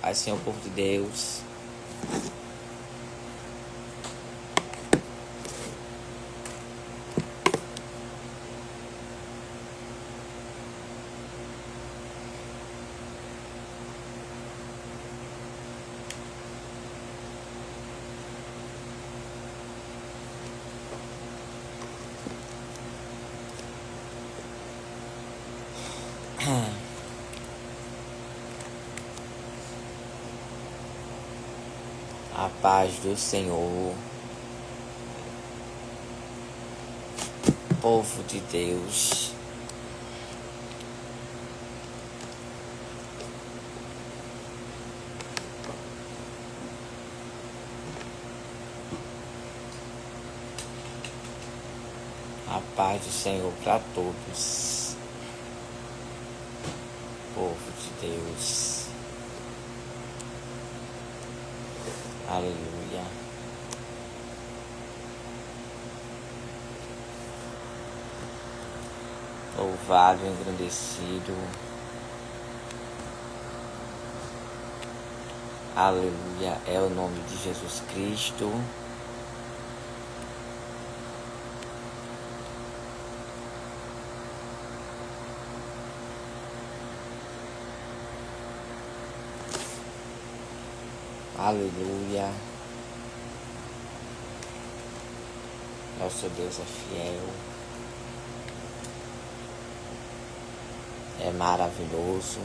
Paz, Senhor, povo de Deus. A paz do Senhor, povo de Deus. A paz do Senhor para todos, povo de Deus. Aleluia. Louvado, engrandecido. Aleluia. É o nome de Jesus Cristo. Aleluia. Nosso Deus é fiel. É maravilhoso.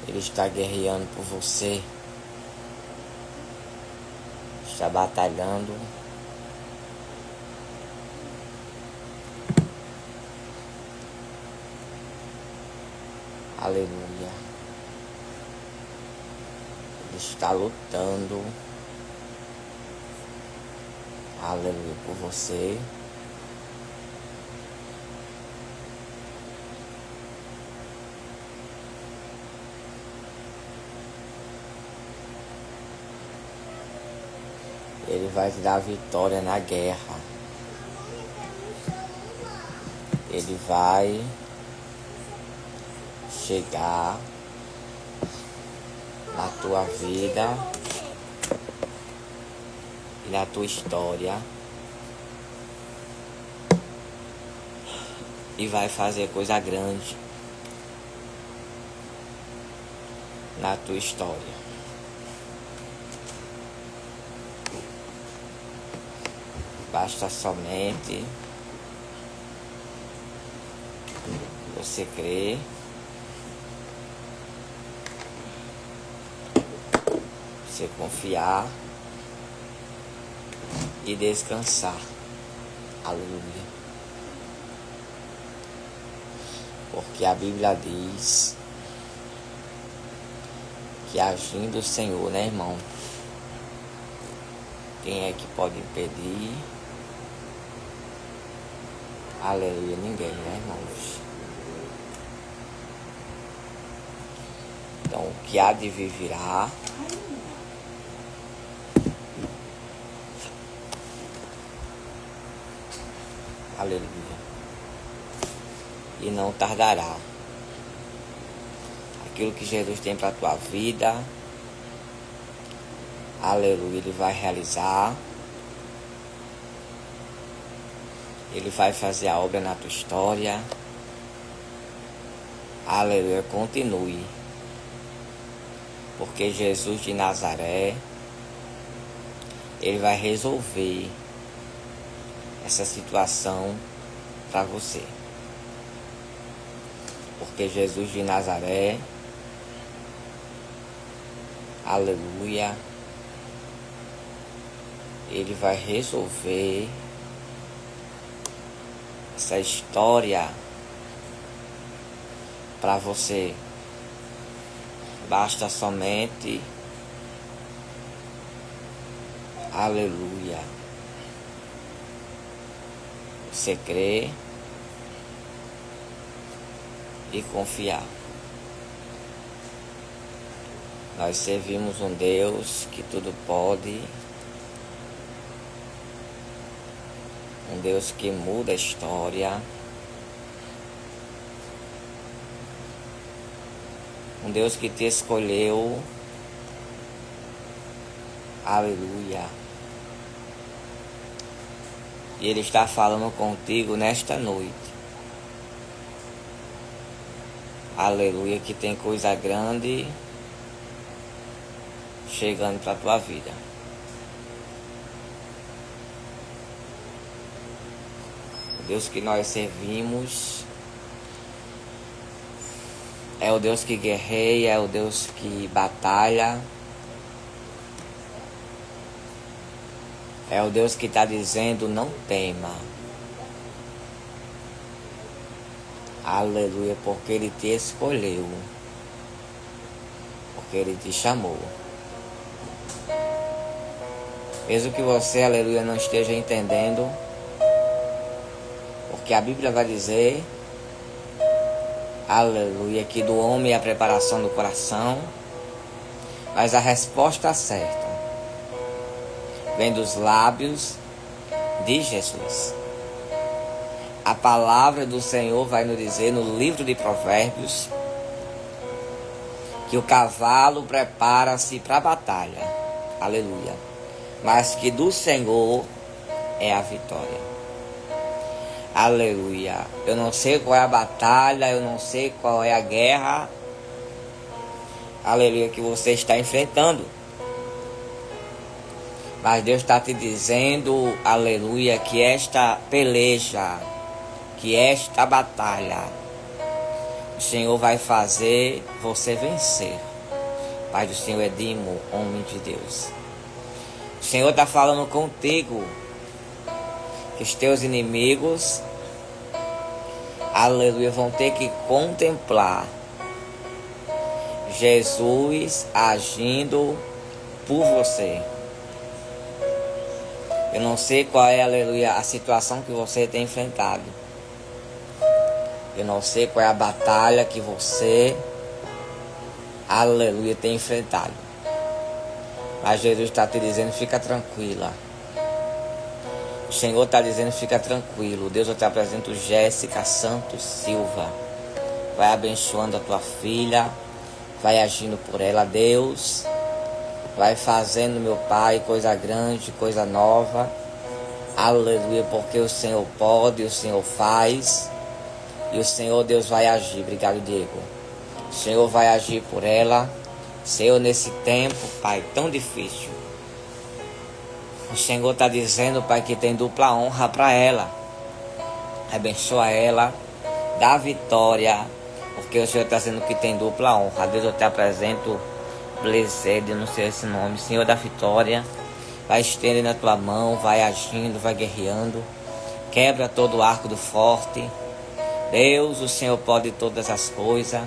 Ele está guerreando por você. Está batalhando. Aleluia. Ele está lutando. Aleluia por você. Ele vai te dar vitória na guerra. Ele vai chegar na tua vida e na tua história e vai fazer coisa grande na tua história. Basta somente você crer, você confiar e descansar. Aleluia. Porque a Bíblia diz que agindo o Senhor, né, irmão? Quem é que pode impedir? Aleluia, ninguém, né, irmãos? Então, o que há de vir virá. Aleluia. E não tardará. Aquilo que Jesus tem para a tua vida, aleluia, Ele vai realizar. Ele vai fazer a obra na tua história. Aleluia, continue. Porque Jesus de Nazaré, Ele vai resolver essa situação para você. Porque Jesus de Nazaré, aleluia, Ele vai resolver essa história para você. Basta somente, aleluia, você crer e confiar. Nós servimos um Deus que tudo pode, um Deus que muda a história, Um Deus que te escolheu. Aleluia. E Ele está falando contigo nesta noite. Aleluia, que tem coisa grande chegando para a tua vida. O Deus que nós servimos é o Deus que guerreia, é o Deus que batalha. É o Deus que está dizendo, não tema. Aleluia, porque Ele te escolheu. Porque Ele te chamou. Mesmo que você, aleluia, não esteja entendendo. Porque a Bíblia vai dizer, aleluia, que do homem é a preparação do coração. Mas a resposta certa vem dos lábios de Jesus. A palavra do Senhor vai nos dizer no livro de Provérbios que o cavalo prepara-se para a batalha. Aleluia. Mas que do Senhor é a vitória. Aleluia. Eu não sei qual é a batalha, eu não sei qual é a guerra. Aleluia, que você está enfrentando. Mas Deus está te dizendo, aleluia, que esta peleja, que esta batalha, o Senhor vai fazer você vencer. Pai do Senhor Edimo, homem de Deus. O Senhor está falando contigo, que os teus inimigos, aleluia, vão ter que contemplar Jesus agindo por você. Eu não sei qual é, aleluia, a situação que você tem enfrentado. Eu não sei qual é a batalha que você, aleluia, tem enfrentado. Mas Jesus está te dizendo, fica tranquila. O Senhor está dizendo, fica tranquilo. Deus, eu te apresento Jéssica Santos Silva. Vai abençoando a tua filha. Vai agindo por ela, Deus. Vai fazendo, meu Pai, coisa grande, coisa nova. Aleluia, porque o Senhor pode, o Senhor faz. E o Senhor, Deus, vai agir. Obrigado, Diego. O Senhor vai agir por ela. Senhor, nesse tempo, Pai, tão difícil. O Senhor está dizendo, Pai, que tem dupla honra para ela. Abençoa ela. Dá vitória. Porque o Senhor está dizendo que tem dupla honra. Deus, eu te apresento Blessed, eu não sei esse nome. Senhor da vitória, vai estender na tua mão, vai agindo, vai guerreando. Quebra todo o arco do forte. Deus, o Senhor pode todas as coisas.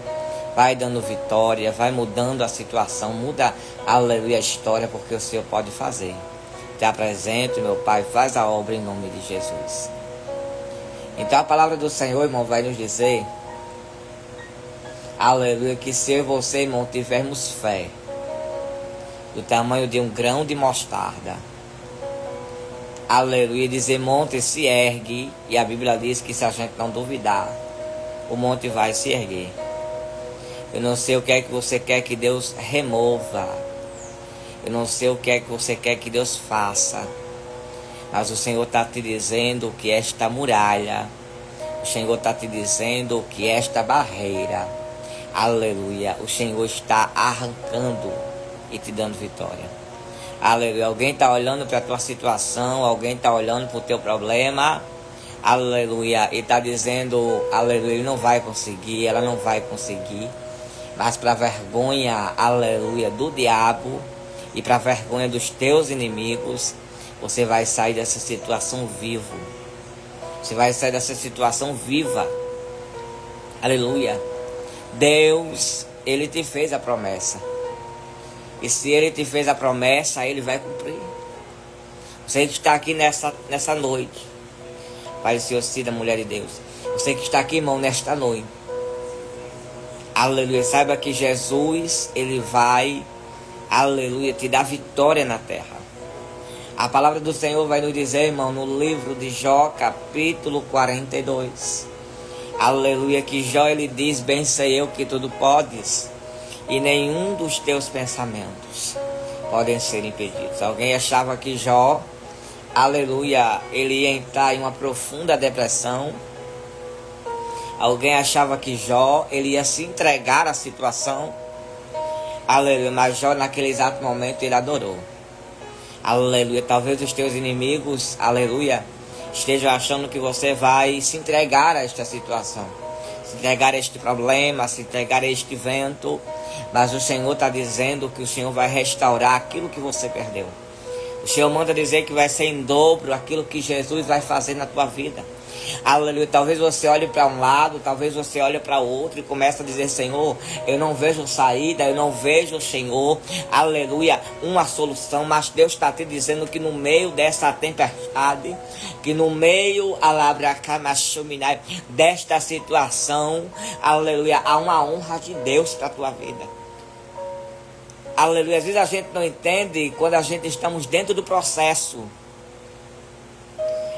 Vai dando vitória, vai mudando a situação. Muda, aleluia, a história, porque o Senhor pode fazer. Te apresento, meu Pai, faz a obra em nome de Jesus. Então a palavra do Senhor, irmão, vai nos dizer, aleluia, que se eu e você, irmão, tivermos fé do tamanho de um grão de mostarda, aleluia, dizer monte se ergue, e a Bíblia diz que se a gente não duvidar, o monte vai se erguer. Eu não sei o que é que você quer que Deus remova, eu não sei o que é que você quer que Deus faça, mas o Senhor está te dizendo que esta muralha, o Senhor está te dizendo que esta barreira, aleluia, o Senhor está arrancando e te dando vitória. Aleluia, alguém está olhando para a tua situação, alguém está olhando para o teu problema, aleluia, e está dizendo, aleluia, ele não vai conseguir, ela não vai conseguir, mas para a vergonha, aleluia, do diabo e para a vergonha dos teus inimigos, você vai sair dessa situação vivo. Você vai sair dessa situação viva. Aleluia. Deus, Ele te fez a promessa. E se Ele te fez a promessa, Ele vai cumprir. Você que está aqui nessa noite, Pai do Senhor, Cida, mulher de Deus. Você que está aqui, irmão, nesta noite. Aleluia. Saiba que Jesus, Ele vai, aleluia, te dar vitória na terra. A palavra do Senhor vai nos dizer, irmão, no livro de Jó, capítulo 42. Aleluia, que Jó, ele diz, bem sei eu que tudo podes. e nenhum dos teus pensamentos podem ser impedidos. Alguém achava que Jó, aleluia, ele ia entrar em uma profunda depressão. Alguém achava que Jó, ele ia se entregar à situação. Aleluia, mas Jó naquele exato momento ele adorou. Aleluia, talvez os teus inimigos, aleluia, estejam achando que você vai se entregar a esta situação, se entregar a este problema, se entregar a este vento. Mas o Senhor está dizendo que o Senhor vai restaurar aquilo que você perdeu. O Senhor manda dizer que vai ser em dobro aquilo que Jesus vai fazer na tua vida. Aleluia, talvez você olhe para um lado, talvez você olhe para o outro e comece a dizer: Senhor, eu não vejo saída, eu não vejo, Senhor, aleluia, uma solução. Mas Deus está te dizendo que no meio dessa tempestade, que no meio, desta situação, aleluia, há uma honra de Deus para a tua vida. Aleluia, às vezes a gente não entende quando a gente estamos dentro do processo.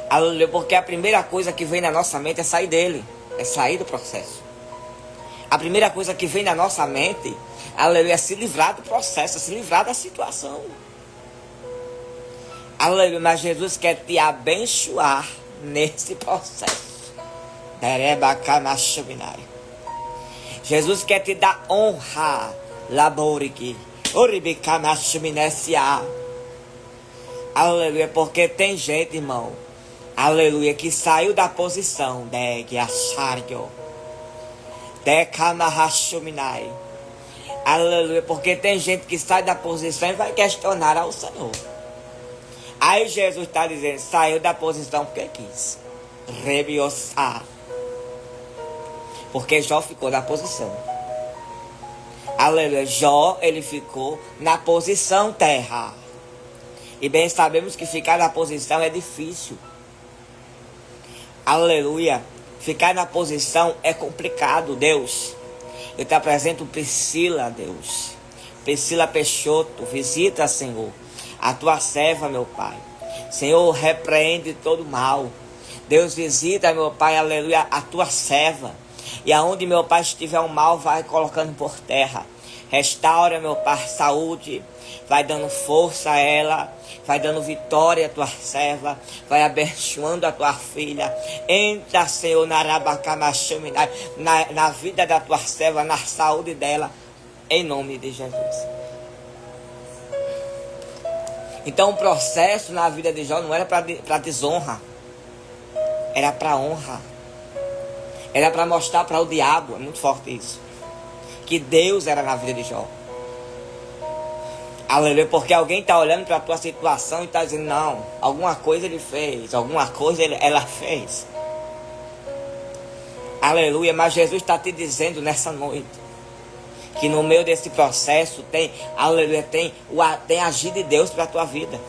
Aleluia, porque a primeira coisa que vem na nossa mente é sair dele, é sair do processo. A primeira coisa que vem na nossa mente, aleluia, é se livrar do processo, é se livrar da situação. Aleluia, mas Jesus quer te abençoar nesse processo. Jesus quer te dar honra, laborique. Aleluia, porque tem gente, irmão, aleluia, que saiu da posição aleluia, porque tem gente que sai da posição e vai questionar ao Senhor. Aí Jesus está dizendo: saiu da posição porque quis. Rebiosa. Porque Jó ficou na posição. Aleluia, Jó, ele ficou na posição terra. E bem sabemos que ficar na posição é difícil. Aleluia, ficar na posição é complicado, Deus. Eu te apresento Priscila, Deus. Priscila Peixoto, visita, Senhor, a tua serva, meu Pai. Senhor, repreende todo mal. Deus, visita, meu Pai, aleluia, a tua serva. E aonde, meu Pai, estiver o mal, vai colocando por terra. Restaura, meu Pai, saúde. Vai dando força a ela. Vai dando vitória à tua serva. Vai abençoando a tua filha. Entra, Senhor, na vida da tua serva, na saúde dela. Em nome de Jesus. Então o processo na vida de Jó não era para desonra. Era para honra. Era para mostrar para o diabo, é muito forte isso, que Deus era na vida de Jó. Aleluia, porque alguém está olhando para a tua situação e está dizendo: não, alguma coisa ele fez, alguma coisa ela fez. Aleluia, mas Jesus está te dizendo nessa noite que no meio desse processo tem, aleluia, tem agido de Deus para a tua vida.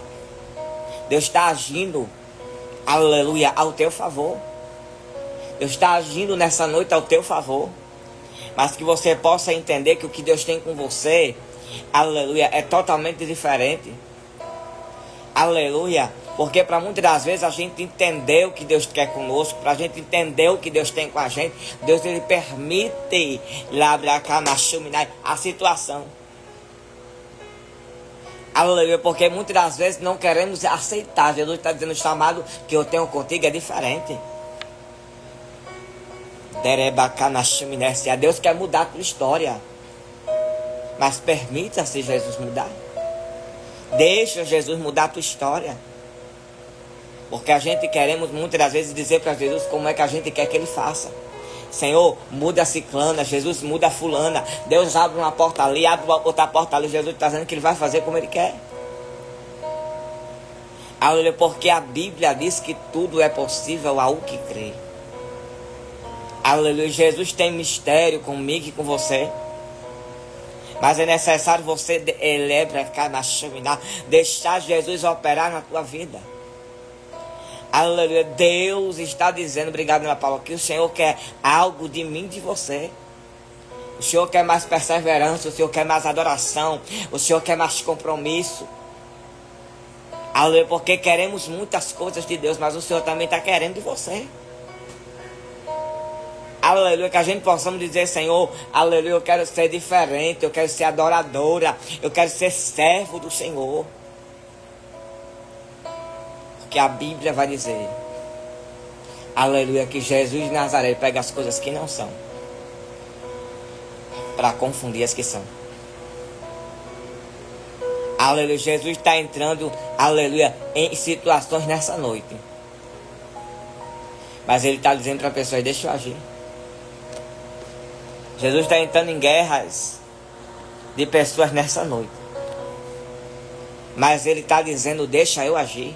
Deus está agindo, aleluia, ao teu favor. Deus está agindo nessa noite ao teu favor. Mas que você possa entender que o que Deus tem com você, aleluia, é totalmente diferente. Aleluia. Porque para muitas das vezes a gente entender o que Deus quer conosco, para a gente entender o que Deus tem com a gente, Deus ele permite a situação. Aleluia, porque muitas das vezes não queremos aceitar. Jesus está dizendo: o chamado que eu tenho contigo é diferente. Deus quer mudar a tua história. Mas permita-se Jesus mudar. Deixa Jesus mudar a tua história. Porque a gente queremos muitas das vezes dizer para Jesus como é que a gente quer que ele faça. Senhor, muda a ciclana, Jesus muda a fulana. Deus abre uma porta ali, abre outra porta ali. Jesus está dizendo que ele vai fazer como ele quer. Aleluia, porque a Bíblia diz que tudo é possível ao que crê. Aleluia, Jesus tem mistério comigo e com você. Mas é necessário você deixar Jesus operar na tua vida. Aleluia, Deus está dizendo, obrigado, Ana Paula, que o Senhor quer algo de mim e de você. O Senhor quer mais perseverança, o Senhor quer mais adoração, o Senhor quer mais compromisso. Aleluia, porque queremos muitas coisas de Deus, mas o Senhor também está querendo de você. Aleluia, que a gente possamos dizer, Senhor, aleluia, eu quero ser diferente, eu quero ser adoradora, eu quero ser servo do Senhor. Porque a Bíblia vai dizer, aleluia, que Jesus de Nazaré pega as coisas que não são para confundir as que são. Aleluia, Jesus está entrando, aleluia, em situações nessa noite. Mas Ele está dizendo para a pessoa, deixa eu agir. Jesus está entrando em guerras de pessoas nessa noite. Mas Ele está dizendo, deixa eu agir.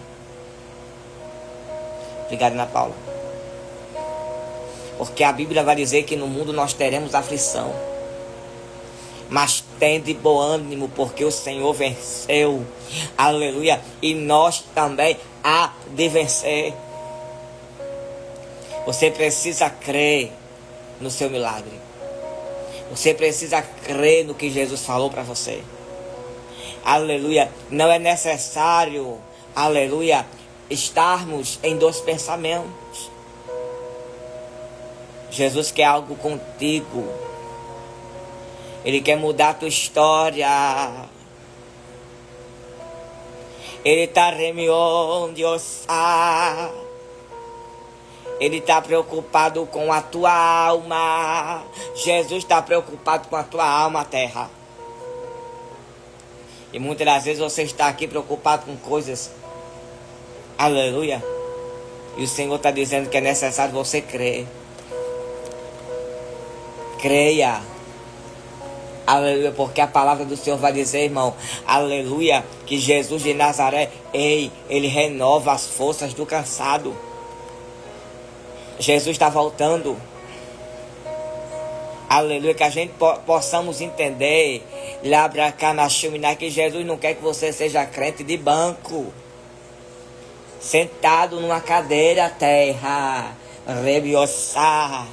Obrigado, Ana Paula. Porque a Bíblia vai dizer que no mundo nós teremos aflição. Mas tende bom ânimo, porque o Senhor venceu. Aleluia. E nós também há de vencer. Você precisa crer no seu milagre. Você precisa crer no que Jesus falou para você. Aleluia. Não é necessário, aleluia, estarmos em dois pensamentos. Jesus quer algo contigo. Ele quer mudar a tua história. Ele está remiondeosa. Ele está preocupado com a tua alma. Jesus está preocupado com a tua alma, terra. E muitas das vezes você está aqui preocupado com coisas. Aleluia. E o Senhor está dizendo que é necessário você crer. Creia. Aleluia, porque a palavra do Senhor vai dizer, irmão, aleluia, que Jesus de Nazaré, Ele renova as forças do cansado. Jesus está voltando. Aleluia, que a gente possamos entender, que Jesus não quer que você seja crente de banco, sentado numa cadeira, terra, rebiossar.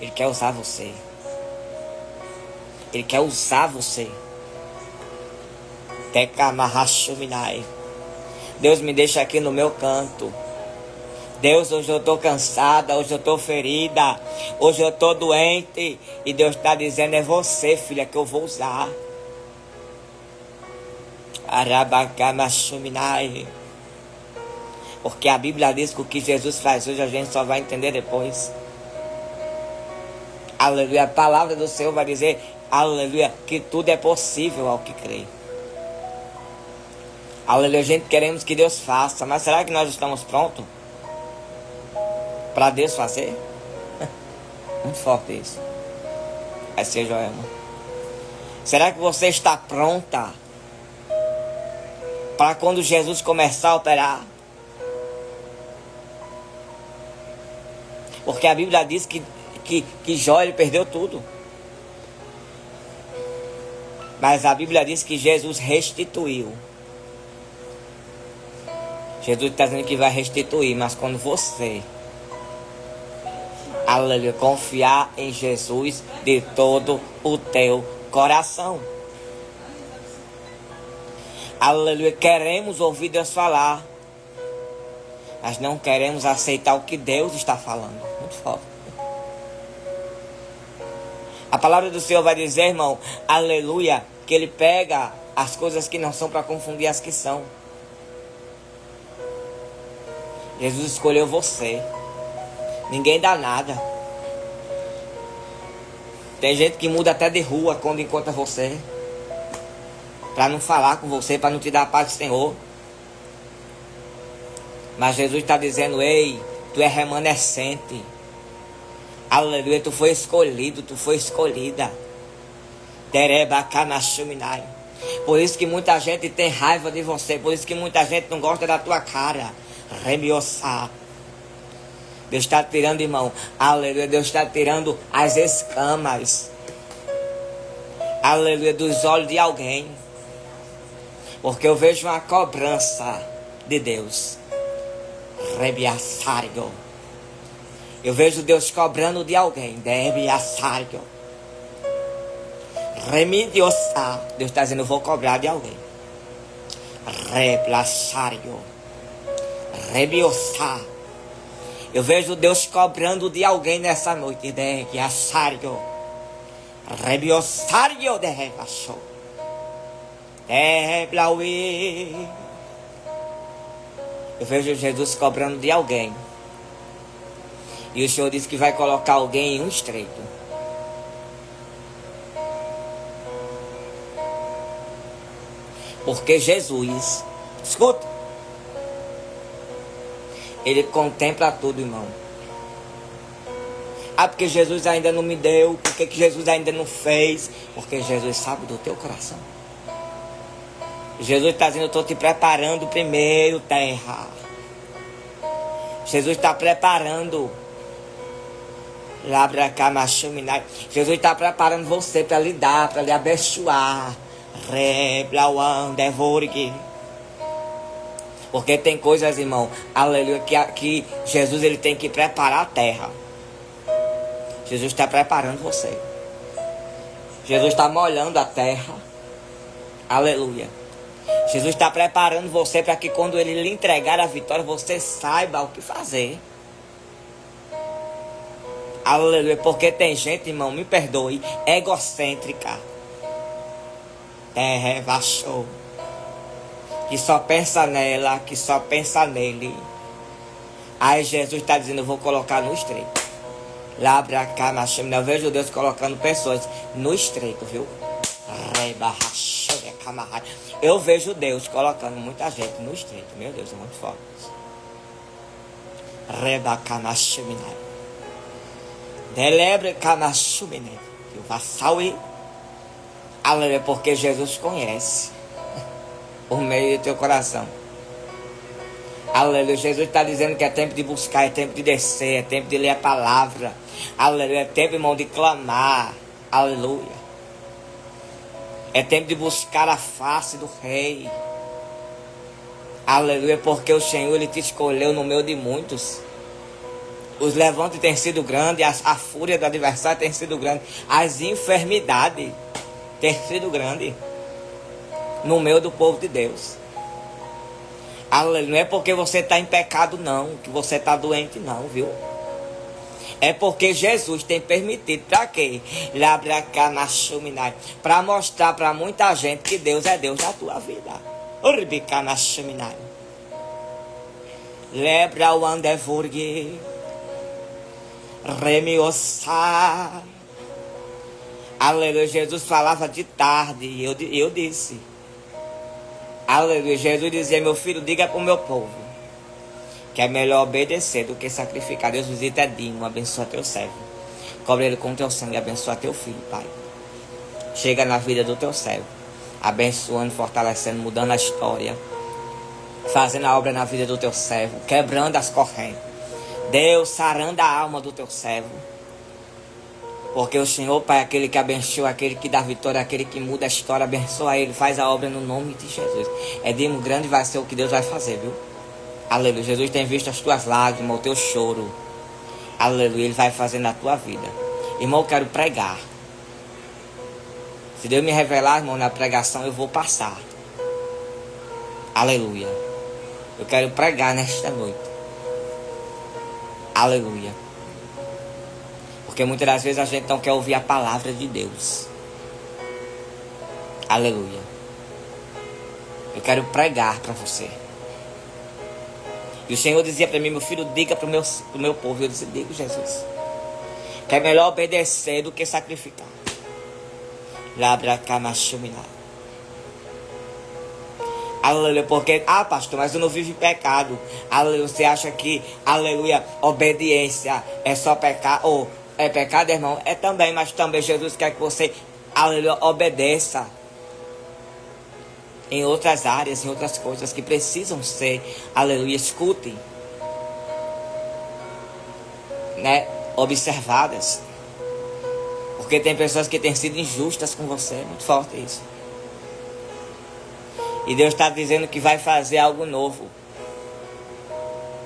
Ele quer usar você. Ele quer usar você. Deus, me deixa aqui no meu canto. Deus, hoje eu estou cansada, hoje eu estou ferida, hoje eu estou doente. E Deus está dizendo, é você, filha, que eu vou usar. Porque a Bíblia diz que o que Jesus faz hoje a gente só vai entender depois. Aleluia, a palavra do Senhor vai dizer, aleluia, que tudo é possível ao que crê. Aleluia, gente, queremos que Deus faça, mas será que nós estamos prontos para Deus fazer? Muito forte isso. Vai ser, Joelma. Será que você está pronta para quando Jesus começar a operar? Porque a Bíblia diz que Jó, ele perdeu tudo. Mas a Bíblia diz que Jesus restituiu. Jesus está dizendo que vai restituir, mas quando você, aleluia, confiar em Jesus de todo o teu coração. Aleluia, queremos ouvir Deus falar, mas não queremos aceitar o que Deus está falando. Muito forte. A palavra do Senhor vai dizer, irmão, aleluia, que Ele pega as coisas que não são para confundir as que são. Jesus escolheu você. Ninguém dá nada. Tem gente que muda até de rua quando encontra você, para não falar com você, para não te dar a paz do Senhor. Mas Jesus está dizendo, ei, tu é remanescente. Aleluia, tu foi escolhido, tu foi escolhida. Por isso que muita gente tem raiva de você. Por isso que muita gente não gosta da tua cara. Remiossar. Deus está tirando, irmão. Aleluia, Deus está tirando as escamas. Aleluia, dos olhos de alguém. Porque eu vejo uma cobrança de Deus. Rebiassario. Eu vejo Deus cobrando de alguém. Rebiassario. Remidiosa. Deus está dizendo, eu vou cobrar de alguém. Reblassario. Rebiosa. Eu vejo Deus cobrando de alguém nessa noite. Que assario. Rebiosario de revacho. Eu vejo Jesus cobrando de alguém. E o Senhor disse que vai colocar alguém em um estreito. Porque Jesus, escuta, Ele contempla tudo, irmão. Ah, porque Jesus ainda não me deu. Por que Jesus ainda não fez? Porque Jesus sabe do teu coração. Jesus está dizendo, eu estou te preparando primeiro, terra. Jesus está preparando. Jesus está preparando você para lhe dar, para lhe abençoar. Porque tem coisas, irmão, aleluia, que Jesus ele tem que preparar a terra. Jesus está preparando você. Jesus está molhando a terra. Aleluia. Jesus está preparando você para que quando Ele lhe entregar a vitória, você saiba o que fazer. Aleluia. Porque tem gente, irmão, me perdoe, egocêntrica. Revachou. Que só pensa nela, que só pensa nele. Aí Jesus está dizendo, eu vou colocar no estreito. Eu vejo Deus colocando pessoas no estreito, viu? Eu vejo Deus colocando muita gente no estreito. Meu Deus, é muito forte. Delebre Kamashumine. Que o vassaui. Aleluia, porque Jesus conhece o meio do teu coração. Aleluia, Jesus está dizendo que é tempo de buscar, é tempo de descer, é tempo de ler a palavra. Aleluia, é tempo, irmão, de clamar. Aleluia. É tempo de buscar a face do Rei. Aleluia, porque o Senhor, Ele te escolheu no meio de muitos. Os levantes têm sido grandes, a fúria do adversário tem sido grande. As enfermidades têm sido grandes no meio do povo de Deus. Aleluia, não é porque você está em pecado não, que você está doente não, viu? É porque Jesus tem permitido, para quê? Para mostrar para muita gente que Deus é Deus da tua vida. Lebra o andevurgue. Remiossar. Aleluia, Jesus falava de tarde e eu disse. Aleluia, Jesus dizia, meu filho, diga para o meu povo que é melhor obedecer do que sacrificar. Deus visita Edinho, abençoa teu servo. Cobre ele com teu sangue, abençoa teu filho, Pai. Chega na vida do teu servo, abençoando, fortalecendo, mudando a história, fazendo a obra na vida do teu servo, quebrando as correntes. Deus, sarando a alma do teu servo. Porque o Senhor, Pai, é aquele que abençoa, aquele que dá vitória, aquele que muda a história, abençoa ele, faz a obra no nome de Jesus. Edinho, grande vai ser o que Deus vai fazer, viu? Aleluia, Jesus tem visto as tuas lágrimas, o teu choro. Aleluia, Ele vai fazer na tua vida. Irmão, eu quero pregar. Se Deus me revelar, irmão, na pregação eu vou passar. Aleluia. Eu quero pregar nesta noite. Aleluia. Porque muitas das vezes a gente não quer ouvir a palavra de Deus. Aleluia. Eu quero pregar para você. E o Senhor dizia para mim, meu filho, diga para o meu povo. Eu disse, digo, Jesus, que é melhor obedecer do que sacrificar. Aleluia, porque, pastor, mas eu não vivo em pecado. Aleluia, você acha que, aleluia, obediência é só pecar? Ou é pecado, irmão? É também, mas também Jesus quer que você, aleluia, obedeça. Em outras áreas, em outras coisas que precisam ser, aleluia, escutem, né, observadas. Porque tem pessoas que têm sido injustas com você, muito forte isso. E Deus está dizendo que vai fazer algo novo.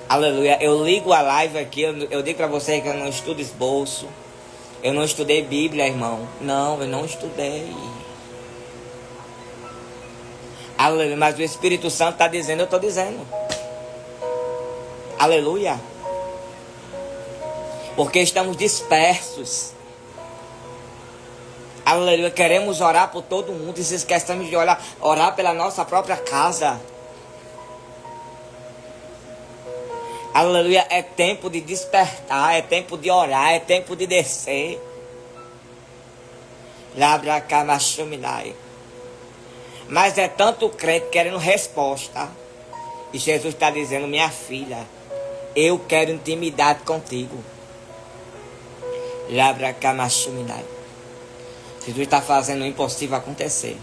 Aleluia, eu ligo a live aqui, eu digo para você que eu não estudo esboço. Eu não estudei Bíblia, irmão. Não, eu não estudei. Aleluia, mas o Espírito Santo está dizendo, eu estou dizendo. Aleluia. Porque estamos dispersos. Aleluia, queremos orar por todo mundo e se esquecemos de orar pela nossa própria casa. Aleluia, é tempo de despertar, é tempo de orar, é tempo de descer. Labracamachuminai. Mas é tanto crente querendo resposta. E Jesus está dizendo, minha filha, eu quero intimidade contigo. Labracamachuminai. Jesus está fazendo o impossível acontecer.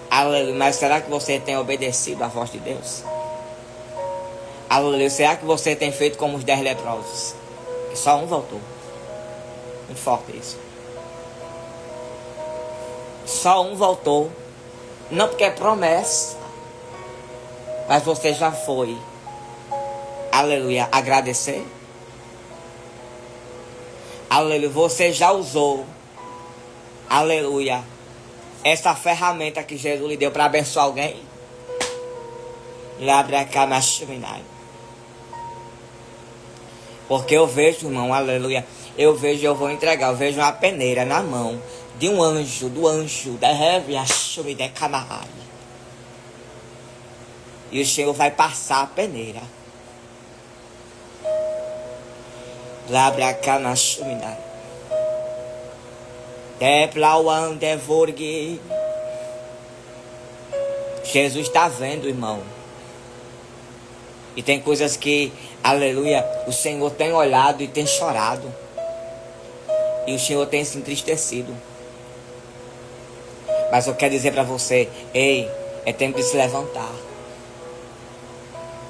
Aleluia, mas será que você tem obedecido à voz de Deus? Aleluia, será que você tem feito como os 10 leprosos? Que só um voltou. Muito forte isso. Só um voltou. Não porque é promessa. Mas você já foi. Aleluia, agradecer. Aleluia, você já usou. Aleluia. Essa ferramenta que Jesus lhe deu para abençoar alguém. Labracamachuminai. Porque eu vejo, irmão, aleluia. Eu vou entregar. Eu vejo uma peneira na mão de um anjo, do anjo da Reviachumidecamai. E o Senhor vai passar a peneira. Labracamachuminai. Deplauandevorgue. Jesus está vendo, irmão. E tem coisas que, aleluia, o Senhor tem olhado e tem chorado. E o Senhor tem se entristecido. Mas eu quero dizer para você, ei, é tempo de se levantar.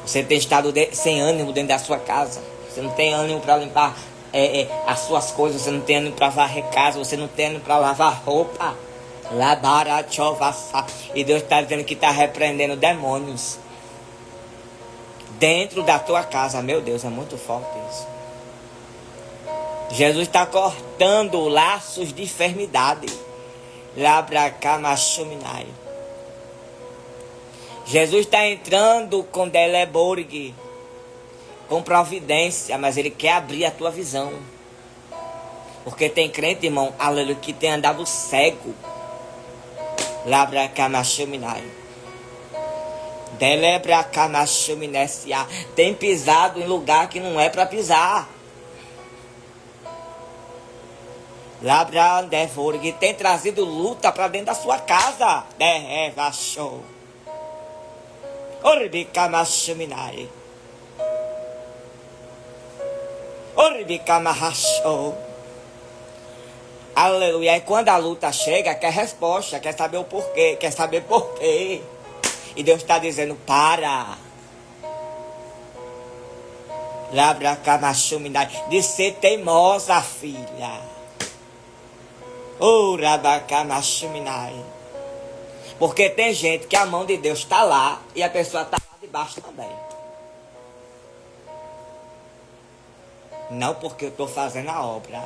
Você tem estado sem ânimo dentro da sua casa. Você não tem ânimo para limpar as suas coisas. Você não tem ânimo para varrer casa. Você não tem ânimo para lavar roupa. E Deus está dizendo que está repreendendo demônios dentro da tua casa. Meu Deus, é muito forte isso. Jesus está cortando laços de enfermidade. Labracamachuminai. Jesus está entrando com Deleborg, com providência, mas Ele quer abrir a tua visão. Porque tem crente, irmão, aleluia, que tem andado cego. Labracamachuminai. Delebracamachuminesia. Tem pisado em lugar que não é para pisar. Labrandevorg. Tem trazido luta para dentro da sua casa. Derrevachou. Oribicamachuminai. Oribicamahachou. Aleluia. E quando a luta chega, quer resposta, quer saber o porquê, quer saber porquê. E Deus está dizendo, para. Labracamachuminai. De ser teimosa, filha. Urabacamachuminai. Porque tem gente que a mão de Deus está lá e a pessoa está lá debaixo também. Não porque eu estou fazendo a obra.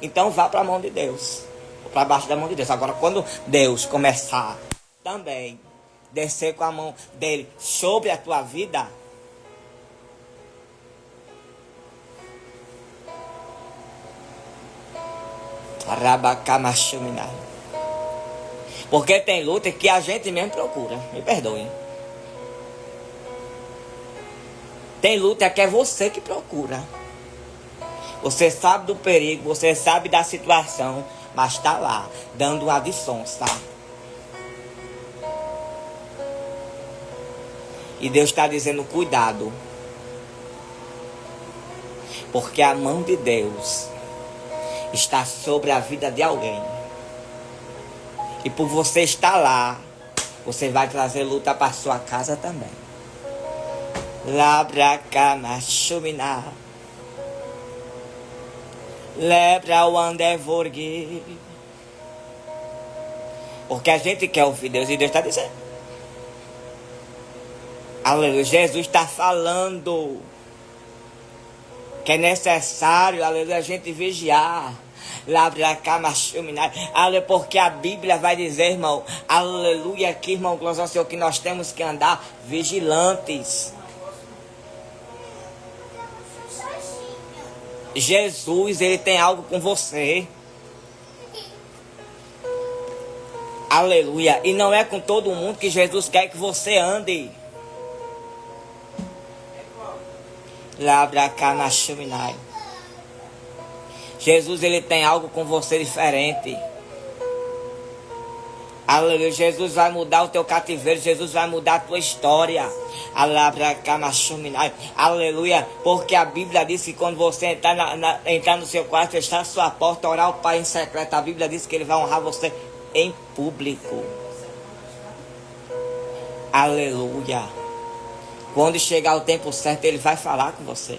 Então vá para a mão de Deus. Para baixo da mão de Deus. Agora quando Deus começar também descer com a mão dele sobre a tua vida. Rabacamachuminai. Porque tem luta que a gente mesmo procura. Me perdoem. Tem luta que é você que procura. Você sabe do perigo, você sabe da situação, mas está lá, dando uma lições, tá? E Deus está dizendo, cuidado. Porque a mão de Deus está sobre a vida de alguém. E por você estar lá, você vai trazer luta para sua casa também. Labracamachuminai. Lebra o andevorgue. Porque a gente quer ouvir Deus e Deus está dizendo. Aleluia. Jesus está falando que é necessário, aleluia, a gente vigiar. Aleluia, porque a Bíblia vai dizer, irmão, aleluia, aqui, irmão, glória ao Senhor, que nós temos que andar vigilantes. Jesus, ele tem algo com você. Aleluia. E não é com todo mundo que Jesus quer que você ande. Labracanachuminai. Jesus, ele tem algo com você diferente. Aleluia. Jesus vai mudar o teu cativeiro. Jesus vai mudar a tua história. Aleluia. Porque a Bíblia diz que quando você entrar no seu quarto, fechar a sua porta, orar ao Pai em secreto, a Bíblia diz que ele vai honrar você em público. Aleluia. Quando chegar o tempo certo, ele vai falar com você.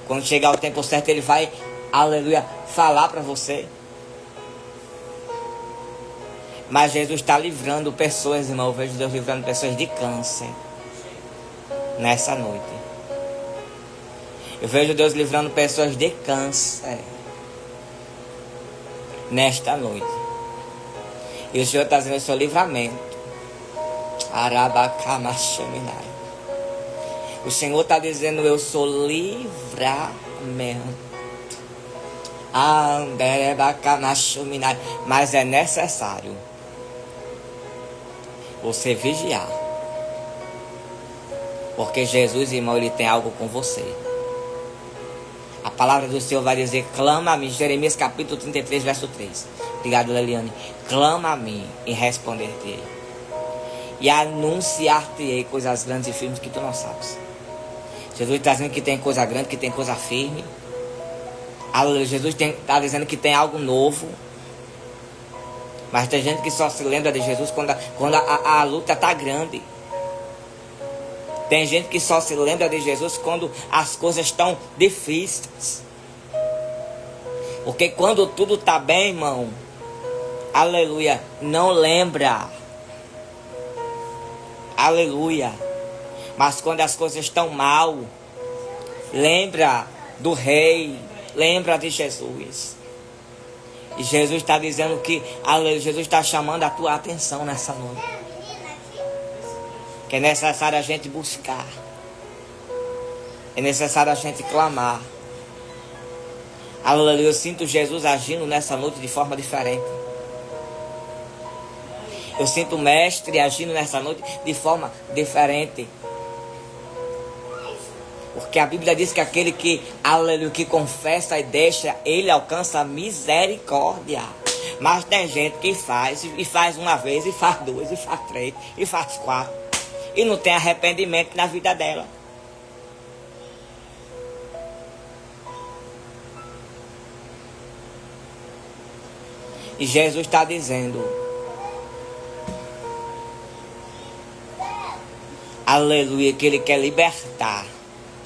Quando chegar o tempo certo, ele vai, aleluia, falar para você. Mas Jesus está livrando pessoas, irmão. Eu vejo Deus livrando pessoas de câncer nessa noite. Eu vejo Deus livrando pessoas de câncer nesta noite. E o Senhor está dizendo o seu livramento. Arabacamachaminai. O Senhor está dizendo: eu sou livramento. Mas é necessário você vigiar. Porque Jesus, irmão, ele tem algo com você. A palavra do Senhor vai dizer: clama a mim. Jeremias capítulo 33, verso 3. Obrigado, Leliane. Clama a mim e responder-te-ei. E anunciar-te-ei coisas grandes e firmes que tu não sabes. Jesus está dizendo que tem coisa grande, que tem coisa firme. Jesus está dizendo que tem algo novo. Mas tem gente que só se lembra de Jesus quando a luta está grande. Tem gente que só se lembra de Jesus quando as coisas estão difíceis. Porque quando tudo está bem, irmão, aleluia, não lembra. Aleluia. Mas quando as coisas estão mal, lembra do Rei, lembra de Jesus. E Jesus está dizendo que, aleluia, Jesus está chamando a tua atenção nessa noite. Que é necessário a gente buscar. É necessário a gente clamar. Aleluia, eu sinto Jesus agindo nessa noite de forma diferente. Eu sinto o Mestre agindo nessa noite de forma diferente. Porque a Bíblia diz que aquele que, aleluia, que confessa e deixa, ele alcança misericórdia. Mas tem gente que faz, e faz uma vez, e faz duas, e faz três, e faz quatro. E não tem arrependimento na vida dela. E Jesus está dizendo, aleluia, que ele quer libertar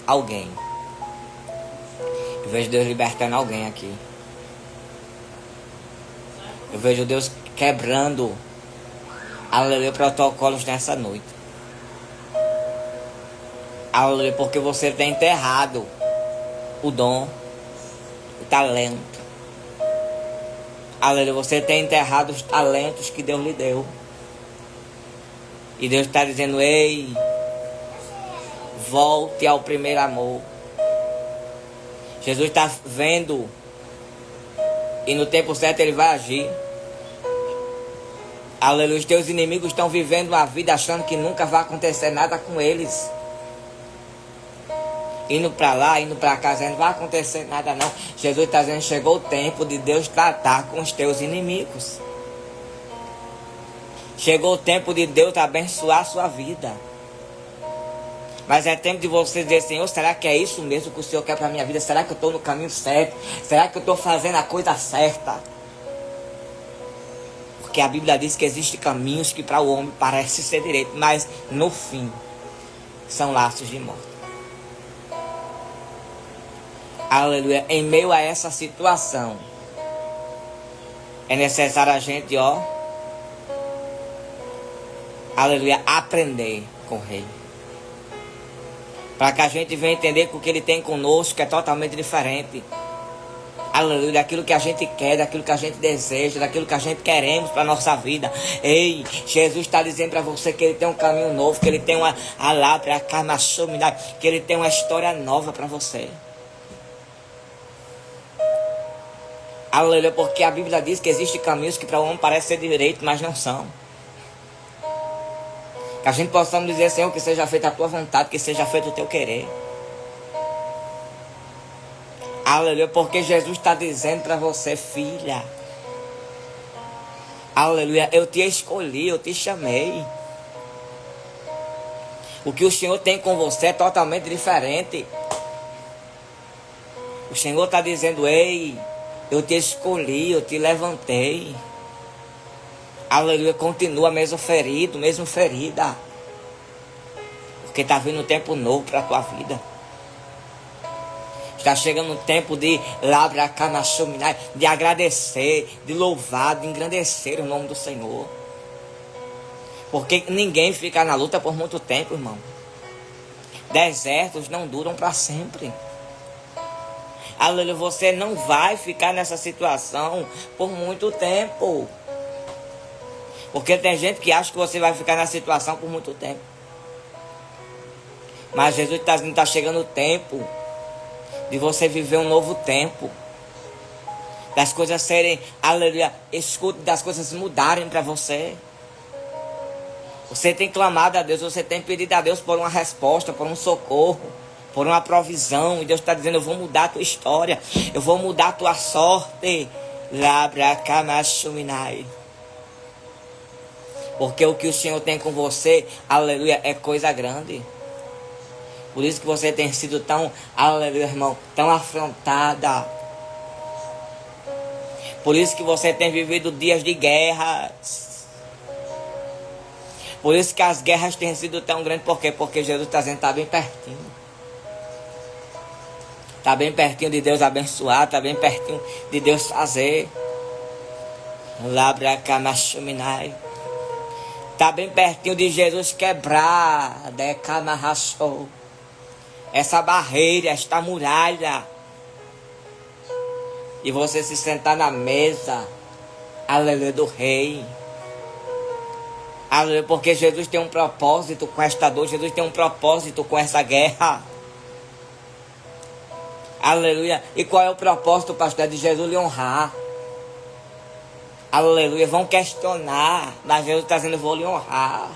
alguém. Eu vejo Deus libertando alguém aqui. Eu vejo Deus quebrando, aleluia, protocolos nessa noite. Aleluia, porque você tem enterrado o dom, o talento. Aleluia, você tem enterrado os talentos que Deus lhe deu. E Deus está dizendo, ei, volte ao primeiro amor. Jesus está vendo. E no tempo certo ele vai agir. Aleluia, os teus inimigos estão vivendo uma vida achando que nunca vai acontecer nada com eles. Indo para lá, indo para cá, não vai acontecer nada não. Jesus está dizendo, chegou o tempo de Deus tratar com os teus inimigos. Chegou o tempo de Deus abençoar a sua vida. Mas é tempo de você dizer, Senhor, será que é isso mesmo que o Senhor quer para a minha vida? Será que eu estou no caminho certo? Será que eu estou fazendo a coisa certa? Porque a Bíblia diz que existem caminhos que para o homem parecem ser direito, mas no fim são laços de morte. Aleluia, em meio a essa situação, é necessário a gente, aleluia, aprender com o Rei. Para que a gente venha entender que o que Ele tem conosco é totalmente diferente. Aleluia, daquilo que a gente quer, daquilo que a gente deseja, daquilo que a gente queremos para a nossa vida. Ei, Jesus está dizendo para você que Ele tem um caminho novo, que Ele tem uma que Ele tem uma história nova para você. Aleluia, porque a Bíblia diz que existem caminhos que para o homem parecem ser direito, mas não são. Que a gente possamos dizer, Senhor, que seja feita a tua vontade, que seja feito o teu querer. Aleluia, porque Jesus está dizendo para você, filha. Aleluia, eu te escolhi, eu te chamei. O que o Senhor tem com você é totalmente diferente. O Senhor está dizendo, ei, eu te escolhi, eu te levantei. Aleluia, continua mesmo ferido, mesmo ferida. Porque está vindo um tempo novo para a tua vida. Está chegando um tempo de labracamachuminai, de agradecer, de louvar, de engrandecer o nome do Senhor. Porque ninguém fica na luta por muito tempo, irmão. Desertos não duram para sempre. Aleluia, você não vai ficar nessa situação por muito tempo. Porque tem gente que acha que você vai ficar nessa situação por muito tempo. Mas Jesus está dizendo, está chegando o tempo de você viver um novo tempo. Das coisas serem, aleluia, escute, das coisas mudarem para você. Você tem clamado a Deus, você tem pedido a Deus por uma resposta, por um socorro, por uma provisão. E Deus está dizendo, eu vou mudar a tua história, eu vou mudar a tua sorte. Labracamachuminai. Porque o que o Senhor tem com você, aleluia, é coisa grande. Por isso que você tem sido tão, aleluia, irmão, tão afrontada. Por isso que você tem vivido dias de guerras. Por isso que as guerras têm sido tão grandes. Por quê? Porque Jesus está dizendo, está bem pertinho. Está bem pertinho de Deus abençoar, está bem pertinho de Deus fazer. Labracamachuminai. Está bem pertinho de Jesus quebrar. Decamarrachou. Essa barreira, esta muralha. E você se sentar na mesa, aleluia, do rei. Aleluia, porque Jesus tem um propósito com esta dor. Jesus tem um propósito com essa guerra. Aleluia. E qual é o propósito, pastor? De Jesus lhe honrar. Aleluia. Vão questionar, mas Jesus está dizendo, eu vou lhe honrar.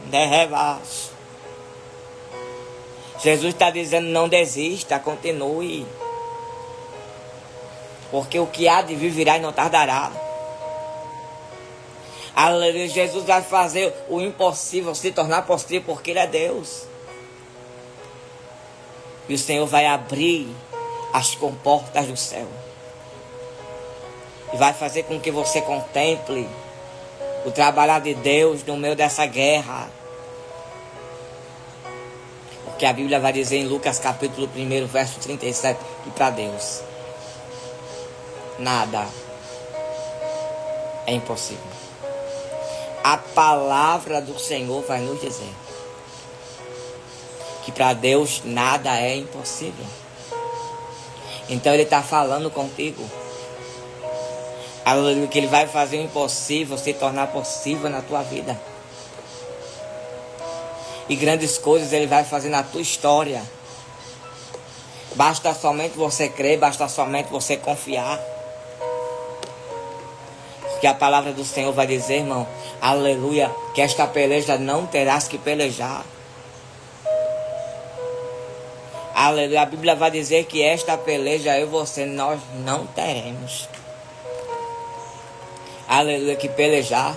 Derrebaço. Jesus está dizendo, não desista, continue. Porque o que há de vir virá e não tardará. Aleluia, Jesus vai fazer o impossível se tornar possível, porque Ele é Deus. E o Senhor vai abrir as comportas do céu. E vai fazer com que você contemple o trabalhar de Deus no meio dessa guerra. Porque a Bíblia vai dizer em Lucas capítulo 1, verso 37, que para Deus nada é impossível. A palavra do Senhor vai nos dizer que para Deus nada é impossível. Então Ele está falando contigo. Aleluia, que Ele vai fazer o impossível se tornar possível na tua vida. E grandes coisas Ele vai fazer na tua história. Basta somente você crer, basta somente você confiar. Porque a palavra do Senhor vai dizer, irmão, aleluia, que esta peleja não terás que pelejar. Aleluia, a Bíblia vai dizer que esta peleja eu e você, nós não teremos. Aleluia, que pelejar.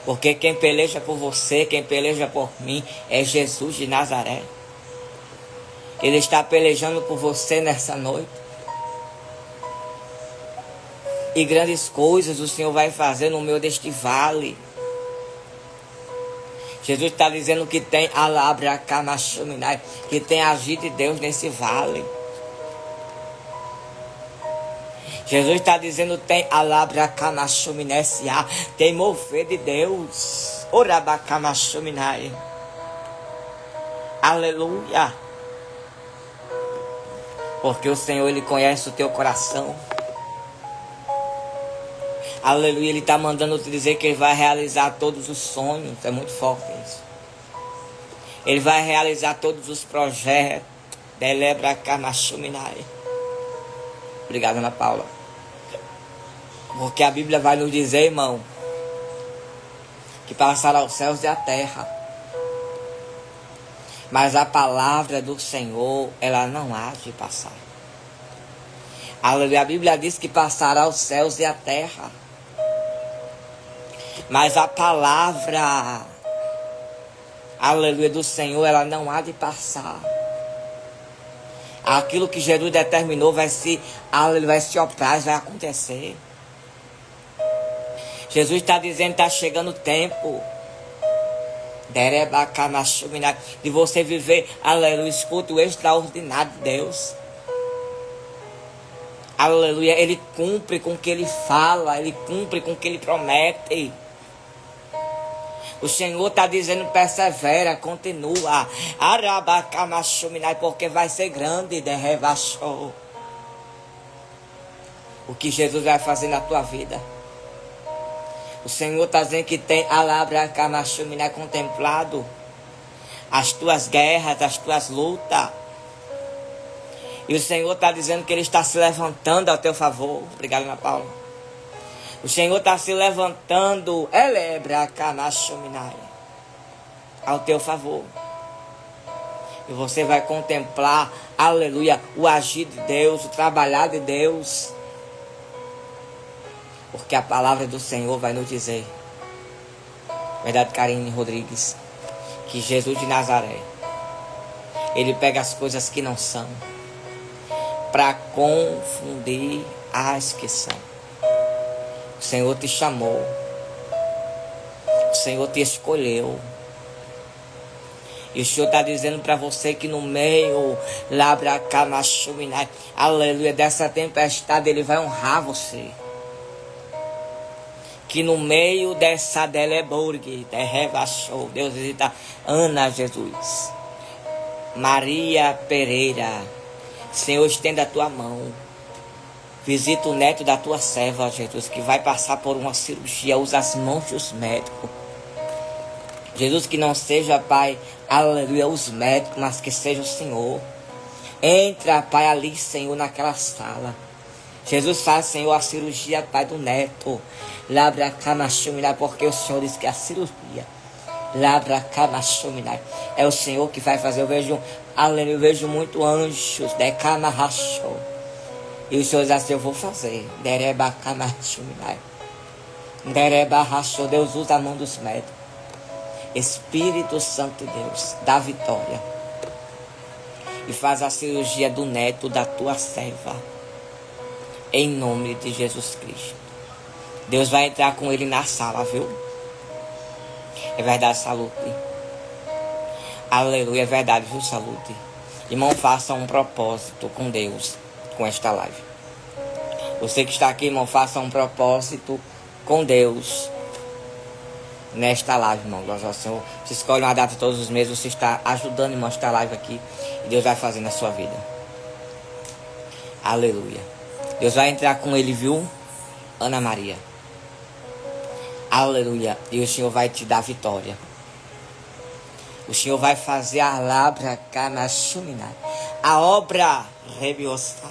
Porque quem peleja por você, quem peleja por mim, é Jesus de Nazaré. Ele está pelejando por você nessa noite. E grandes coisas o Senhor vai fazer no meio deste vale. Jesus está dizendo que tem alabracamachuminai, que tem agido de Deus nesse vale. Jesus está dizendo tem alabracamachuminai, tem mover de Deus. Orabacamachuminai. Aleluia. Porque o Senhor, Ele conhece o teu coração. Aleluia, Ele está mandando te dizer que Ele vai realizar todos os sonhos. É muito forte isso. Ele vai realizar todos os projetos. Delebracamachuminai. Obrigado, Ana Paula. Porque a Bíblia vai nos dizer, irmão, que passará os céus e a terra, mas a palavra do Senhor, ela não há de passar. Aleluia. A Bíblia diz que passará os céus e a terra, mas a palavra, aleluia, do Senhor, ela não há de passar. Aquilo que Jesus determinou vai se operar, vai acontecer. Jesus está dizendo que está chegando o tempo de você viver, aleluia, escuta o extraordinário de Deus. Aleluia, Ele cumpre com o que Ele fala, Ele cumpre com o que Ele promete. O Senhor está dizendo, persevera, continua. Porque vai ser grande, o que Jesus vai fazer na tua vida. O Senhor está dizendo que tem contemplado as tuas guerras, as tuas lutas. E o Senhor está dizendo que Ele está se levantando ao teu favor. Obrigado, Ana Paula. O Senhor está se levantando ao teu favor. E você vai contemplar, aleluia, o agir de Deus, o trabalhar de Deus. Porque a palavra do Senhor vai nos dizer, verdade, Karine Rodrigues, que Jesus de Nazaré, Ele pega as coisas que não são para confundir as que são. O Senhor te chamou, o Senhor te escolheu. E o Senhor está dizendo para você que no meio, aleluia, dessa tempestade, Ele vai honrar você. Que no meio dessa Deleborg, Deus visita Ana Jesus, Maria Pereira. Senhor, estenda a tua mão. Visita o neto da tua serva, Jesus, que vai passar por uma cirurgia. Usa as mãos dos médicos. Jesus, que não seja, Pai, aleluia, os médicos, mas que seja o Senhor. Entra, Pai, ali, Senhor, naquela sala. Jesus faz, Senhor, a cirurgia, Pai, do neto. Labra Kamashumina, porque o Senhor diz que a cirurgia, Labra Kamashumina, é o Senhor que vai fazer. Eu vejo, aleluia, eu vejo muito anjos, Dekamahashou. E o Senhor diz assim, eu vou fazer. Dereba Kamashumina. Dereba Hashou. Deus usa a mão dos médicos. Espírito Santo de Deus, dá vitória. E faz a cirurgia do neto da tua serva. Em nome de Jesus Cristo. Deus vai entrar com ele na sala, viu? É verdade, Salute. Aleluia, é verdade, viu, Salute? Irmão, faça um propósito com Deus, com esta live. Você que está aqui, irmão, faça um propósito com Deus nesta live, irmão. Glória ao Senhor. Você escolhe uma data todos os meses, você está ajudando, irmão, esta live aqui. E Deus vai fazer na sua vida. Aleluia. Deus vai entrar com ele, viu, Ana Maria? Aleluia. E o Senhor vai te dar vitória. O Senhor vai fazer a labra Kamashumina. A obra rebiosa.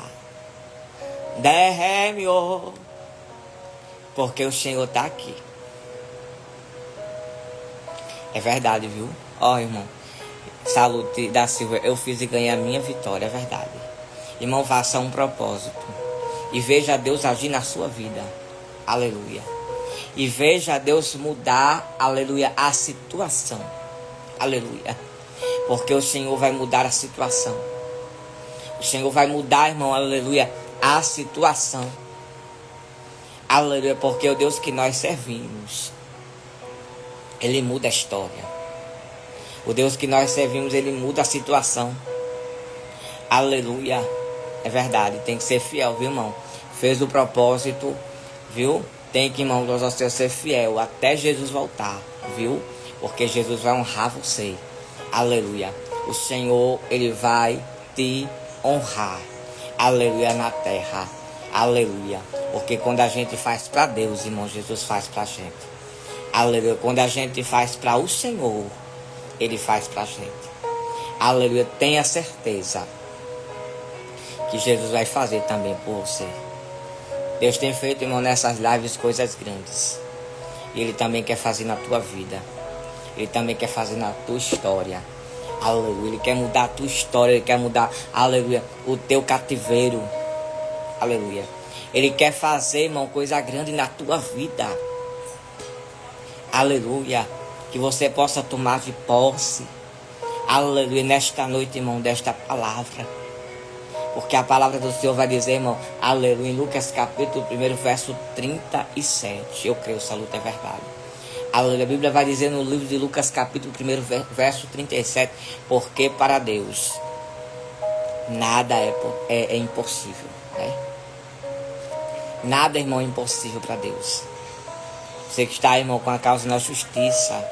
Derremio. Porque o Senhor está aqui. É verdade, viu? Ó, irmão. Salute da Silva. Eu fiz e ganhei a minha vitória. É verdade. Irmão, faça um propósito. E veja Deus agir na sua vida. Aleluia. E veja Deus mudar, aleluia, a situação. Aleluia. Porque o Senhor vai mudar a situação. O Senhor vai mudar, irmão, aleluia, a situação. Aleluia, porque o Deus que nós servimos, Ele muda a história. O Deus que nós servimos, Ele muda a situação. Aleluia. É verdade, tem que ser fiel, viu, irmão? Fez o propósito, viu? Tem que, irmão, nós ser fiel até Jesus voltar, viu? Porque Jesus vai honrar você. Aleluia. O Senhor, Ele vai te honrar. Aleluia, na terra. Aleluia. Porque quando a gente faz para Deus, irmão, Jesus faz para a gente. Aleluia. Quando a gente faz para o Senhor, Ele faz para a gente. Aleluia. Tenha certeza que Jesus vai fazer também por você. Deus tem feito, irmão, nessas lives coisas grandes. E Ele também quer fazer na tua vida. Ele também quer fazer na tua história. Aleluia. Ele quer mudar a tua história. Ele quer mudar, aleluia, o teu cativeiro. Aleluia. Ele quer fazer, irmão, coisa grande na tua vida. Aleluia. Que você possa tomar de posse. Aleluia. Nesta noite, irmão, desta palavra. Porque a palavra do Senhor vai dizer, irmão, aleluia, em Lucas capítulo 1, verso 37. Eu creio, essa luta é verdade. Aleluia. A Bíblia vai dizer no livro de Lucas capítulo 1, verso 37. Porque para Deus nada é impossível. Né? Nada, irmão, é impossível para Deus. Você que está, irmão, com a causa na justiça,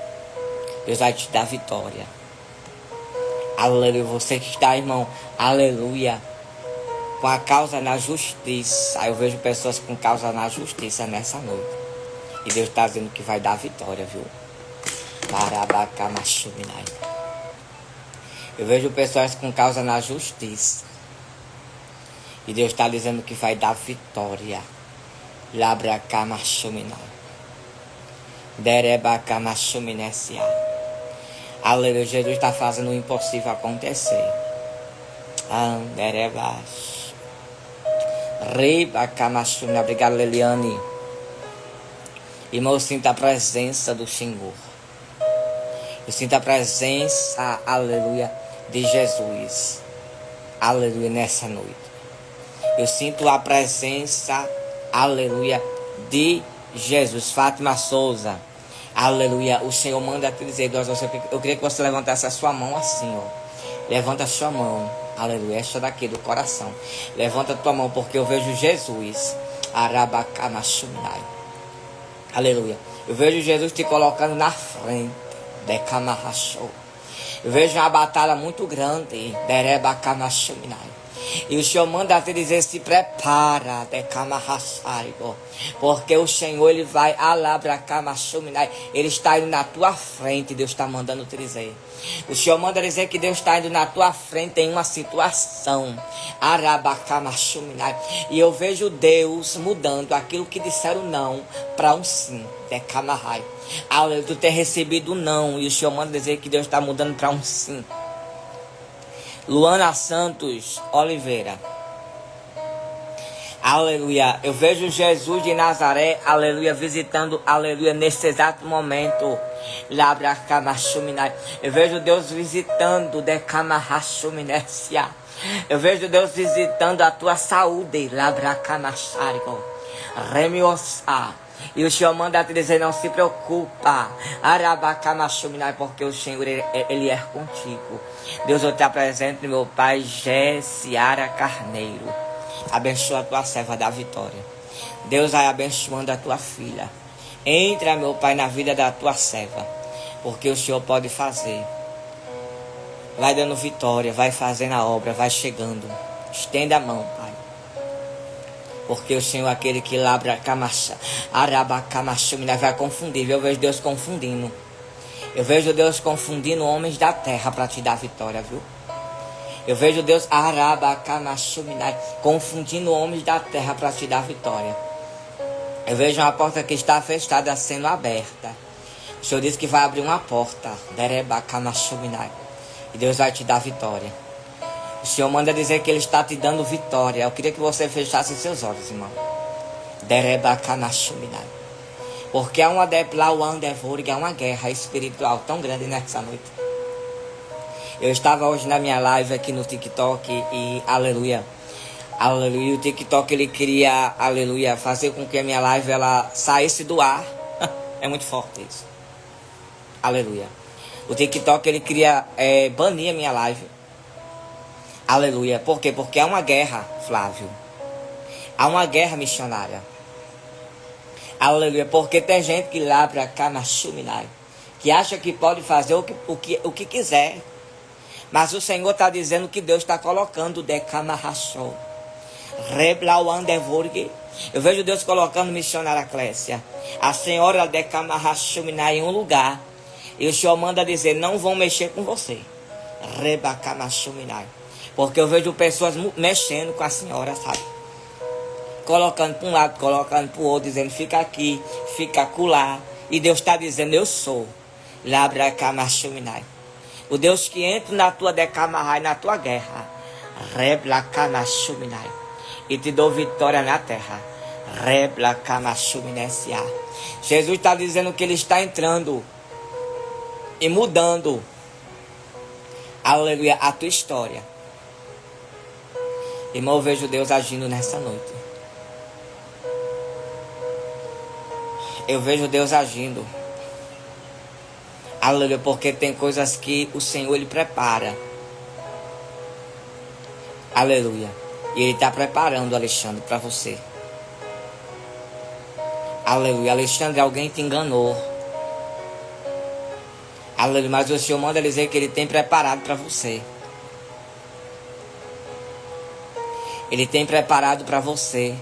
Deus vai te dar vitória. Aleluia. Você que está, irmão, aleluia, com a causa na justiça. Eu vejo pessoas com causa na justiça nessa noite. E Deus está dizendo que vai dar vitória, viu? Barabacamachuminai. Eu vejo pessoas com causa na justiça. E Deus está dizendo que vai dar vitória. Labracamachuminai. Derebacamachuminesia. Aleluia. Jesus está fazendo o impossível acontecer. Anderebas. Rebacamachumina. Obrigado, Leliane. Irmão, eu sinto a presença do Senhor. Eu sinto a presença, aleluia, de Jesus. Aleluia, nessa noite. Eu sinto a presença, aleluia, de Jesus. Fátima Souza, aleluia. O Senhor manda te dizer, eu queria que você levantasse a sua mão assim, ó. Levanta a sua mão, aleluia, esta daqui do coração. Levanta a tua mão, porque eu vejo Jesus. Arabacamachuminai. Aleluia. Eu vejo Jesus te colocando na frente. Decamarrachou. Eu vejo uma batalha muito grande. Derebacamachuminai. E o Senhor manda te dizer, se prepara, porque o Senhor, Ele vai alabracamachuminai. Ele está indo na tua frente, Deus está mandando te dizer. O Senhor manda dizer que Deus está indo na tua frente em uma situação. Arabacamachuminai. E eu vejo Deus mudando aquilo que disseram não para um sim. Decamarrai. Aleluia, tu ter recebido não. E o Senhor manda dizer que Deus está mudando para um sim. Luana Santos Oliveira. Aleluia. Eu vejo Jesus de Nazaré, aleluia, visitando, aleluia, nesse exato momento. Labracamachuminai. Eu vejo Deus visitando, Decamarrachuminécia. Eu vejo Deus visitando a tua saúde, Labracamacharigo. Remiosa. E o Senhor manda te dizer, não se preocupa, Arabacamachuminai, porque o Senhor, Ele é contigo. Deus, eu te apresento, meu Pai, Jessiara Carneiro. Abençoa a tua serva da vitória. Deus vai abençoando a tua filha. Entra, meu Pai, na vida da tua serva, porque o Senhor pode fazer. Vai dando vitória, vai fazendo a obra, vai chegando. Estenda a mão, Pai. Porque o Senhor é aquele que labra arabacamachuminai, vai confundir. Eu vejo Deus confundindo. Eu vejo Deus confundindo homens da terra para te dar vitória, viu? Eu vejo Deus arabacamachuminai, confundindo homens da terra para te dar vitória. Eu vejo uma porta que está fechada sendo aberta. O Senhor disse que vai abrir uma porta. Derebacamachuminai. E Deus vai te dar vitória. O Senhor manda dizer que Ele está te dando vitória. Eu queria que você fechasse seus olhos, irmão. Derebacamachuminai. Porque há uma guerra espiritual tão grande nessa noite. Eu estava hoje na minha live aqui no TikTok e aleluia. Aleluia. O TikTok, ele queria, aleluia, fazer com que a minha live ela saísse do ar. É muito forte isso. Aleluia. O TikTok, ele queria banir a minha live. Aleluia. Por quê? Porque há uma guerra, Flávio. Há uma guerra missionária. Aleluia. Porque tem gente que labra camachuminai, que acha que pode fazer o que quiser. Mas o Senhor está dizendo que Deus está colocando decamarrachou. Reblauandevorgue. Eu vejo Deus colocando missionária Clécia. A senhora decamarrachuminai em um lugar. E o Senhor manda dizer, não vão mexer com você. Rebacamachuminai. Porque eu vejo pessoas mexendo com a senhora, sabe? Colocando para um lado, colocando para o outro, dizendo fica aqui, fica acolá. E Deus está dizendo, eu sou. Labra Kamachuminai. O Deus que entra na tua decamarrai, na tua guerra. Rebla Kamachuminai. E te dou vitória na terra. Rebla Kamachuminai. Jesus está dizendo que Ele está entrando e mudando, aleluia, a tua história. Irmão, eu vejo Deus agindo nessa noite. Eu vejo Deus agindo. Aleluia, porque tem coisas que o Senhor Ele prepara. Aleluia. E Ele está preparando, Alexandre, para você. Aleluia. Alexandre, alguém te enganou. Aleluia. Mas o Senhor manda dizer que Ele tem preparado para você. Ele tem preparado para você.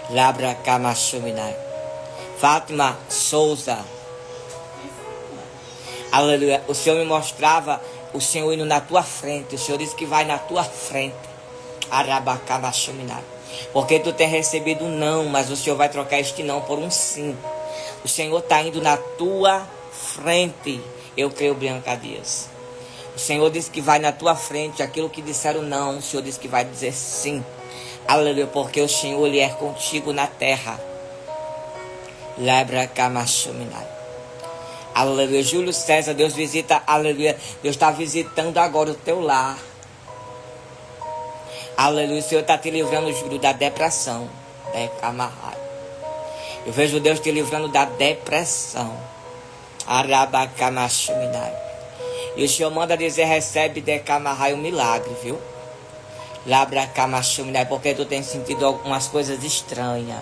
Labra Kamachuminai. Fátima Souza. Aleluia. O Senhor me mostrava o Senhor indo na tua frente. O Senhor disse que vai na tua frente. Arabakamachuminai. Porque tu tem recebido um não, mas o Senhor vai trocar este não por um sim. O Senhor está indo na tua frente. Eu creio, Bianca Dias. O Senhor disse que vai na tua frente. Aquilo que disseram não, o Senhor disse que vai dizer sim. Aleluia, porque o Senhor Ele é contigo na terra. Labra Kamachuminai. Aleluia. Júlio César, Deus visita, aleluia. Deus está visitando agora o teu lar. Aleluia. O Senhor está te livrando, Júlio, da depressão. Eu vejo Deus te livrando da depressão. Arabakamachuminai. E o Senhor manda dizer, recebe Decamarrai o milagre, viu? Labra Kamachuminai, porque tu tens sentido algumas coisas estranhas.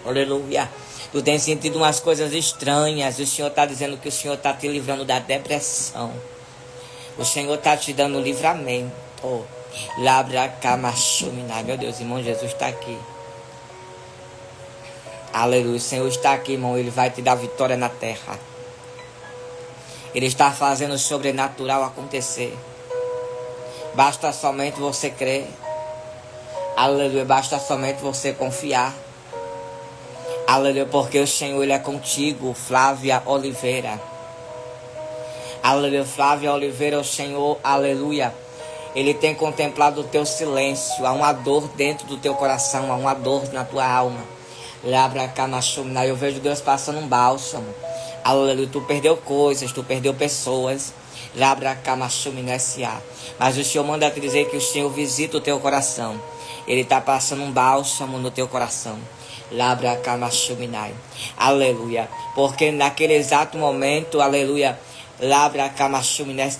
Aleluia. Tu tens sentido umas coisas estranhas. O Senhor está dizendo que o Senhor está te livrando da depressão. O Senhor está te dando livramento. Labra Kamachuminai. Meu Deus, irmão, Jesus está aqui. Aleluia. O Senhor está aqui, irmão. Ele vai te dar vitória na terra. Ele está fazendo o sobrenatural acontecer. Basta somente você crer. Aleluia. Basta somente você confiar. Aleluia. Porque o Senhor Ele é contigo. Flávia Oliveira. Aleluia. Flávia Oliveira, o Senhor, aleluia. Ele tem contemplado o teu silêncio. Há uma dor dentro do teu coração. Há uma dor na tua alma. Labra Kamachuminai. Eu vejo Deus passando um bálsamo. Aleluia. Tu perdeu coisas, tu perdeu pessoas. Labra Kamachuminai. Mas o Senhor manda te dizer que o Senhor visita o teu coração. Ele está passando um bálsamo no teu coração. Labra Kamachuminai. Aleluia. Porque naquele exato momento, aleluia, Labra Kamachuminai,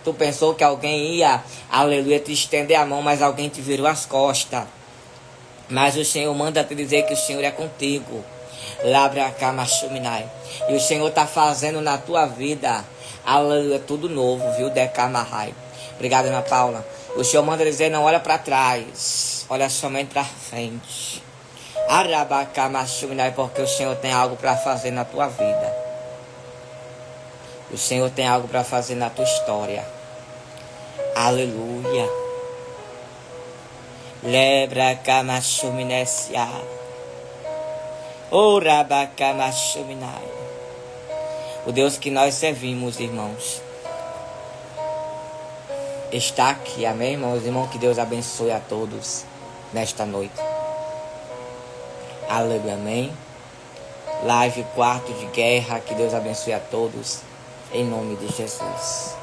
tu pensou que alguém ia, aleluia, te estender a mão, mas alguém te virou as costas. Mas o Senhor manda te dizer que o Senhor é contigo. Labra Kamachuminai. E o Senhor está fazendo na tua vida, aleluia, tudo novo, viu? Decamarrai. Obrigado, Ana Paula. O Senhor manda dizer, não olha para trás, olha somente para frente. Arabakamachuminai, porque o Senhor tem algo para fazer na tua vida. O Senhor tem algo para fazer na tua história. Aleluia. Lebra Kamachuminai. Orabakamachuminai. O Deus que nós servimos, irmãos, está aqui. Amém, irmãos? Irmão, que Deus abençoe a todos nesta noite. Aleluia, amém. Live Quarto de Guerra. Que Deus abençoe a todos. Em nome de Jesus.